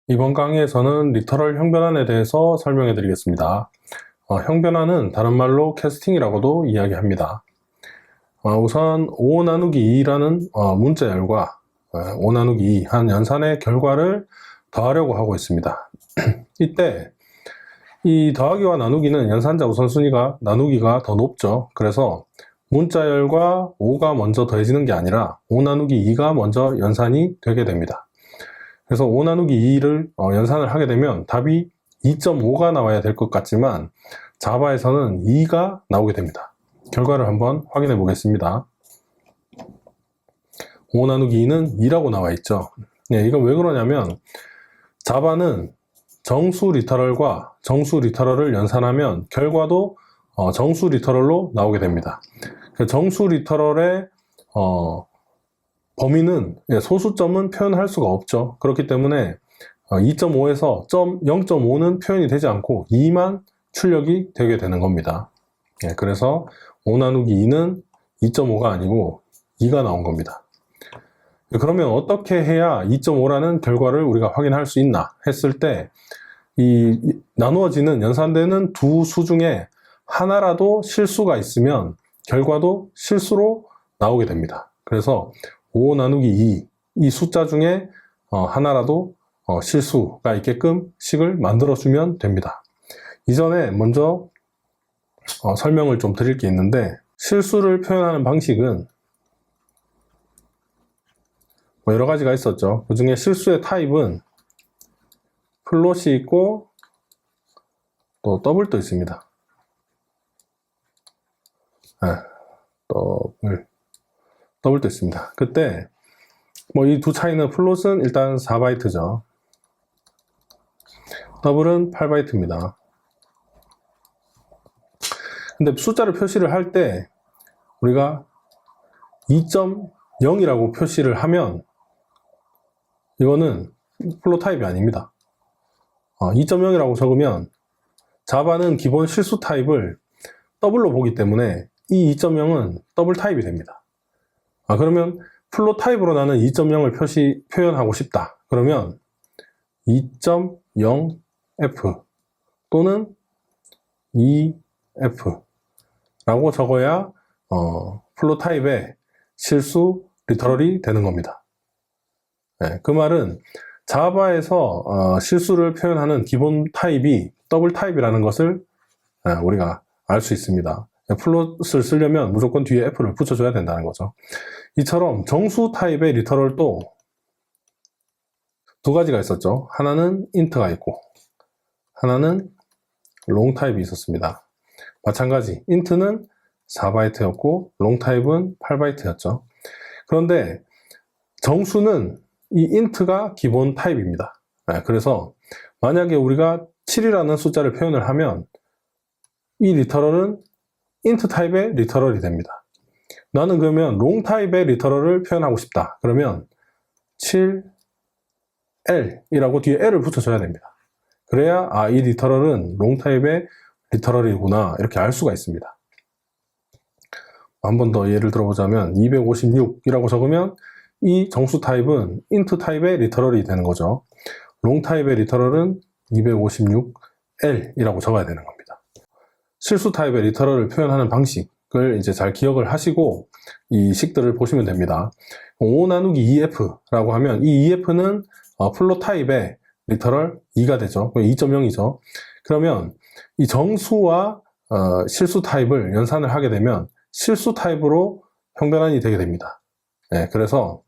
이번 강의에서는 리터럴 형변환에 대해서 설명해 드리겠습니다. 형변환은 다른 말로 캐스팅이라고도 이야기합니다. 우선 5 나누기 2라는 문자열과 5 나누기 2 한 연산의 결과를 더하려고 하고 있습니다. 이때 이 더하기와 나누기는 연산자 우선순위가 나누기가 더 높죠. 그래서 문자열과 5가 먼저 더해지는 게 아니라 5 나누기 2가 먼저 연산이 되게 됩니다. 그래서 5 나누기 2를 연산을 하게 되면 답이 2.5가 나와야 될 것 같지만 자바에서는 2가 나오게 됩니다. 결과를 한번 확인해 보겠습니다. 5 나누기 2는 2라고 나와 있죠. 이건 왜 그러냐면 자바는 정수 리터럴과 정수 리터럴을 연산하면 결과도 정수 리터럴로 나오게 됩니다. 정수 리터럴의 범위는 소수점은 표현할 수가 없죠. 그렇기 때문에 2.5에서 0.5는 표현이 되지 않고 2만 출력이 되게 되는 겁니다. 그래서 5 나누기 2는 2.5가 아니고 2가 나온 겁니다. 그러면 어떻게 해야 2.5라는 결과를 우리가 확인할 수 있나 했을 때 이 나누어지는 연산되는 두 수 중에 하나라도 실수가 있으면 결과도 실수로 나오게 됩니다. 그래서 5 나누기 2 이 숫자 중에 하나라도 실수가 있게끔 식을 만들어주면 됩니다. 이전에 먼저 설명을 좀 드릴 게 있는데 실수를 표현하는 방식은 여러 가지가 있었죠. 그 중에 실수의 타입은 플롯이 있고 또 더블도 있습니다. 더블도 있습니다. 그때 이 두 차이는 플롯은 일단 4바이트죠. 더블은 8바이트입니다. 근데 숫자를 표시를 할 때 우리가 2.0이라고 표시를 하면 이거는 플롯 타입이 아닙니다. 2.0이라고 적으면 자바는 기본 실수 타입을 더블로 보기 때문에 이 2.0은 더블 타입이 됩니다. 그러면 플롯 타입으로 나는 2.0을 표현하고 싶다. 그러면 2.0f 또는 2f 라고 적어야 플롯 타입의 실수 리터럴이 되는 겁니다. 그 말은 자바에서 실수를 표현하는 기본 타입이 더블 타입이라는 것을 우리가 알 수 있습니다. 플롯을 쓰려면 무조건 뒤에 f를 붙여줘야 된다는 거죠. 이처럼 정수 타입의 리터럴도 두 가지가 있었죠. 하나는 int가 있고 하나는 long 타입이 있었습니다. 마찬가지 int는 4바이트였고 long 타입은 8바이트였죠. 그런데 정수는 이 int가 기본 타입입니다. 그래서 만약에 우리가 7이라는 숫자를 표현을 하면 이 리터럴은 int 타입의 리터럴이 됩니다. 나는 그러면 long 타입의 리터럴을 표현하고 싶다. 그러면 7L이라고 뒤에 L을 붙여줘야 됩니다. 그래야 이 리터럴은 long 타입의 리터럴이구나 이렇게 알 수가 있습니다. 한 번 더 예를 들어보자면 256이라고 적으면 이 정수 타입은 int 타입의 리터럴이 되는 거죠. long 타입의 리터럴은 256L이라고 적어야 되는 겁니다. 실수 타입의 리터럴을 표현하는 방식을 이제 잘 기억을 하시고 이 식들을 보시면 됩니다. 5 나누기 2f라고 하면 이 2f는 플롯 타입의 리터럴 2가 되죠. 2.0이죠. 그러면 이 정수와 실수 타입을 연산을 하게 되면 실수 타입으로 형변환이 되게 됩니다. 그래서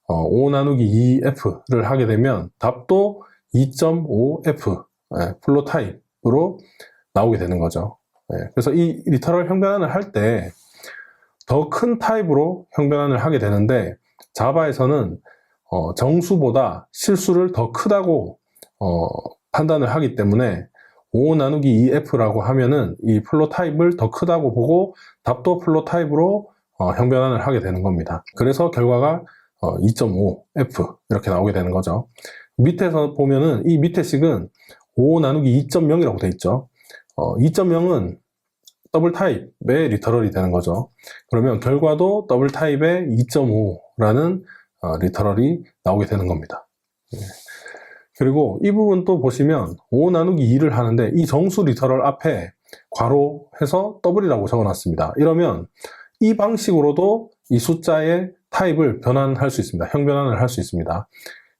5 나누기 2f를 하게 되면 답도 2.5f 플롯 타입으로 나오게 되는 거죠. 그래서 이 리터럴 형변환을 할 때 더 큰 타입으로 형변환을 하게 되는데 자바에서는 정수보다 실수를 더 크다고 판단을 하기 때문에 5 나누기 2f라고 하면은 이 플롯 타입을 더 크다고 보고 답도 플롯 타입으로 형변환을 하게 되는 겁니다. 그래서 결과가 2.5f 이렇게 나오게 되는 거죠. 밑에서 보면은 이 밑에 식은 5 나누기 2.0이라고 되어 있죠. 2.0은 더블 타입의 리터럴이 되는 거죠. 그러면 결과도 더블 타입의 2.5라는 리터럴이 나오게 되는 겁니다. 그리고 이 부분 또 보시면 5 나누기 2를 하는데 이 정수 리터럴 앞에 괄호해서 더블이라고 적어놨습니다. 이러면 이 방식으로도 이 숫자의 타입을 변환할 수 있습니다. 형 변환을 할 수 있습니다.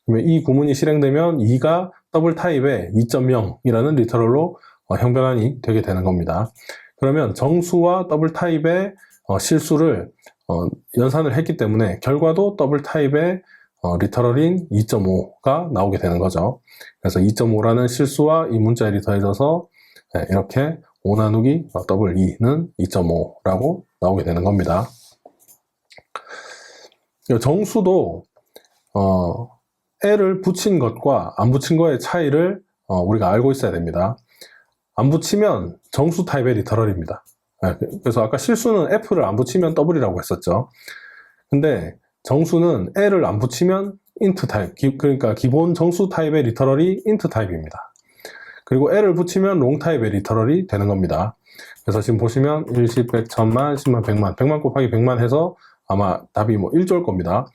그러면 이 구문이 실행되면 2가 더블 타입의 2.0이라는 리터럴로 형 변환이 되게 되는 겁니다. 그러면 정수와 더블 타입의 실수를 연산을 했기 때문에 결과도 더블 타입의 리터럴인 2.5가 나오게 되는 거죠. 그래서 2.5라는 실수와 이 문자열이 더해져서 이렇게 5 나누기 더블 2는 2.5라고 나오게 되는 겁니다. 정수도 L을 붙인 것과 안 붙인 거의 차이를 우리가 알고 있어야 됩니다. 안 붙이면 정수 타입의 리터럴입니다. 그래서 아까 실수는 F를 안 붙이면 더블이라고 했었죠. 근데 정수는 L을 안 붙이면 int 타입, 그러니까 기본 정수 타입의 리터럴이 int 타입입니다. 그리고 L을 붙이면 long 타입의 리터럴이 되는 겁니다. 그래서 지금 보시면 1, 10, 100, 1000만, 10만, 100만, 100만 곱하기 100만 해서 아마 답이 뭐 1조일 겁니다.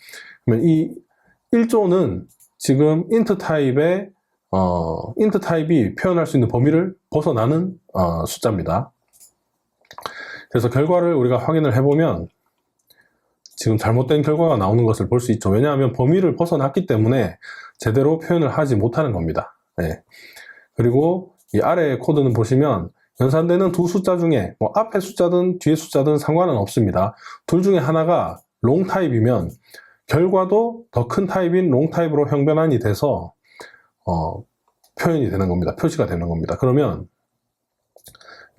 그러면 이 1조는 지금 int 타입이 표현할 수 있는 범위를 벗어나는 숫자입니다. 그래서 결과를 우리가 확인을 해보면 지금 잘못된 결과가 나오는 것을 볼 수 있죠. 왜냐하면 범위를 벗어났기 때문에 제대로 표현을 하지 못하는 겁니다. 네. 그리고 이 아래의 코드는 보시면 연산되는 두 숫자 중에 뭐 앞에 숫자든 뒤에 숫자든 상관은 없습니다. 둘 중에 하나가 롱 타입이면 결과도 더 큰 타입인 롱 타입으로 형 변환이 돼서 표현이 되는 겁니다. 표시가 되는 겁니다. 그러면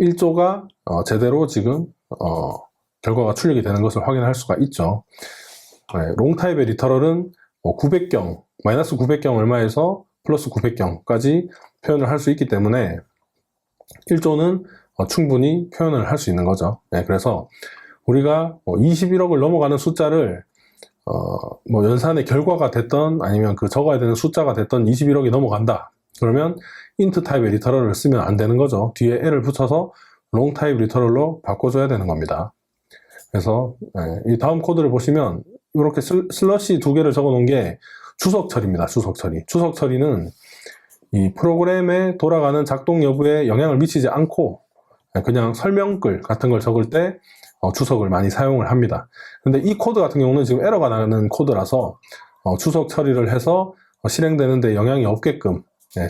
1조가 제대로 지금 결과가 출력이 되는 것을 확인할 수가 있죠. 롱 타입의 리터럴은 900경, 마이너스 900경 얼마에서 플러스 900경까지 표현을 할 수 있기 때문에 1조는 충분히 표현을 할 수 있는 거죠. 그래서 우리가 21억을 넘어가는 숫자를 뭐 연산의 결과가 됐던 아니면 그 적어야 되는 숫자가 됐던 21억이 넘어간다. 그러면 int 타입의 리터럴을 쓰면 안 되는 거죠. 뒤에 L을 붙여서 long 타입 리터럴로 바꿔줘야 되는 겁니다. 그래서 이 다음 코드를 보시면 이렇게 슬러시 두 개를 적어 놓은 게 주석 처리입니다. 주석 처리. 주석 처리는 이 프로그램에 돌아가는 작동 여부에 영향을 미치지 않고 그냥 설명글 같은 걸 적을 때 주석을 많이 사용을 합니다. 근데 이 코드 같은 경우는 지금 에러가 나는 코드라서 주석 처리를 해서 실행되는데 영향이 없게끔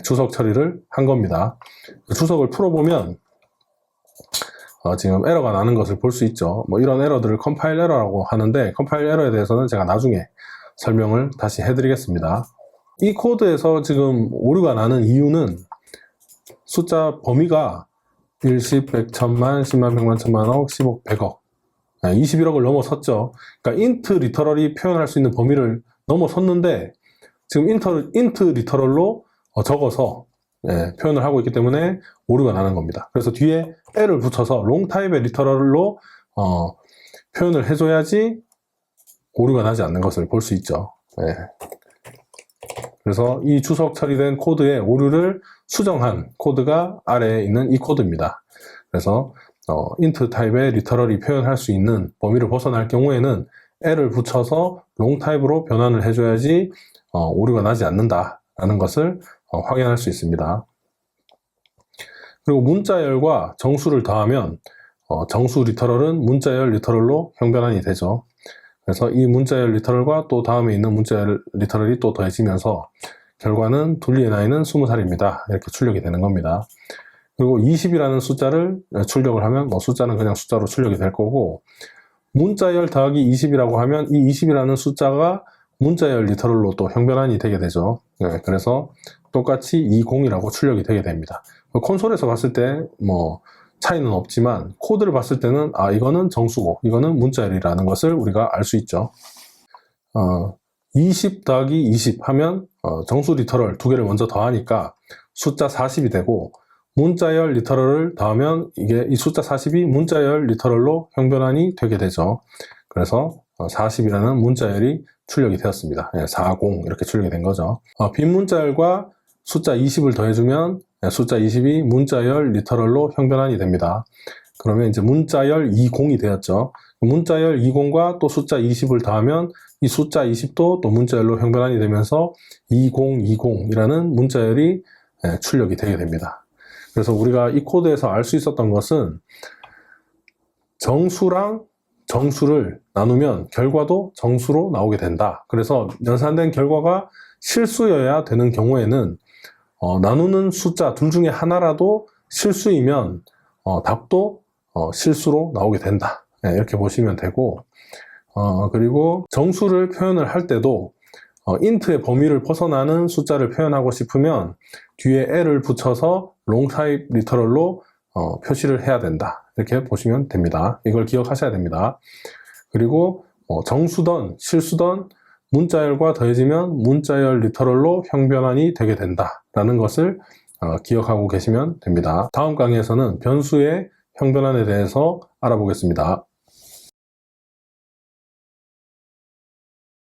주석 처리를 한 겁니다. 주석을 풀어보면 지금 에러가 나는 것을 볼 수 있죠. 뭐 이런 에러들을 컴파일 에러라고 하는데 컴파일 에러에 대해서는 제가 나중에 설명을 다시 해드리겠습니다. 이 코드에서 지금 오류가 나는 이유는 숫자 범위가 1, 10, 100, 1000만, 10만, 100만, 1000만억, 10억, 100억 21억을 넘어섰죠. 그러니까 int 리터럴이 표현할 수 있는 범위를 넘어섰는데 지금 int 리터럴로 적어서 표현을 하고 있기 때문에 오류가 나는 겁니다. 그래서 뒤에 L을 붙여서 long 타입의 리터럴로 표현을 해줘야지 오류가 나지 않는 것을 볼 수 있죠. 그래서 이 주석 처리된 코드의 오류를 수정한 코드가 아래에 있는 이 코드입니다. 그래서 int 타입의 리터럴이 표현할 수 있는 범위를 벗어날 경우에는 L을 붙여서 long 타입으로 변환을 해줘야지 오류가 나지 않는다라는 것을 확인할 수 있습니다. 그리고 문자열과 정수를 더하면 정수 리터럴은 문자열 리터럴로 형 변환이 되죠. 그래서 이 문자열 리터럴과 또 다음에 있는 문자열 리터럴이 또 더해지면서 결과는 둘리의 나이는 20살입니다. 이렇게 출력이 되는 겁니다. 그리고 20이라는 숫자를 출력을 하면 숫자는 그냥 숫자로 출력이 될 거고 문자열 더하기 20이라고 하면 이 20이라는 숫자가 문자열 리터럴로 또 형 변환이 되게 되죠. 그래서 똑같이 20이라고 출력이 되게 됩니다. 콘솔에서 봤을 때 차이는 없지만 코드를 봤을 때는 이거는 정수고 이거는 문자열이라는 것을 우리가 알 수 있죠. 20 더하기 20 하면 정수 리터럴 두 개를 먼저 더하니까 숫자 40이 되고 문자열 리터럴을 더하면 이 숫자 40이 문자열 리터럴로 형 변환이 되게 되죠. 그래서 40이라는 문자열이 출력이 되었습니다. 40 이렇게 출력이 된 거죠. 빈 문자열과 숫자 20을 더해주면 숫자 20이 문자열 리터럴로 형 변환이 됩니다. 그러면 이제 문자열 20이 되었죠. 문자열 20과 또 숫자 20을 더하면 이 숫자 20도 또 문자열로 형변환이 되면서 2020이라는 문자열이 출력이 되게 됩니다. 그래서 우리가 이 코드에서 알 수 있었던 것은 정수랑 정수를 나누면 결과도 정수로 나오게 된다. 그래서 연산된 결과가 실수여야 되는 경우에는 나누는 숫자 둘 중에 하나라도 실수이면 답도 실수로 나오게 된다. 이렇게 보시면 되고, 그리고 정수를 표현을 할 때도 int의 범위를 벗어나는 숫자를 표현하고 싶으면 뒤에 l을 붙여서 long type literal로 표시를 해야 된다. 이렇게 보시면 됩니다. 이걸 기억하셔야 됩니다. 그리고 정수든 실수든 문자열과 더해지면 문자열 리터럴로 형변환이 되게 된다라는 것을 기억하고 계시면 됩니다. 다음 강의에서는 변수의 형변환에 대해서 알아보겠습니다.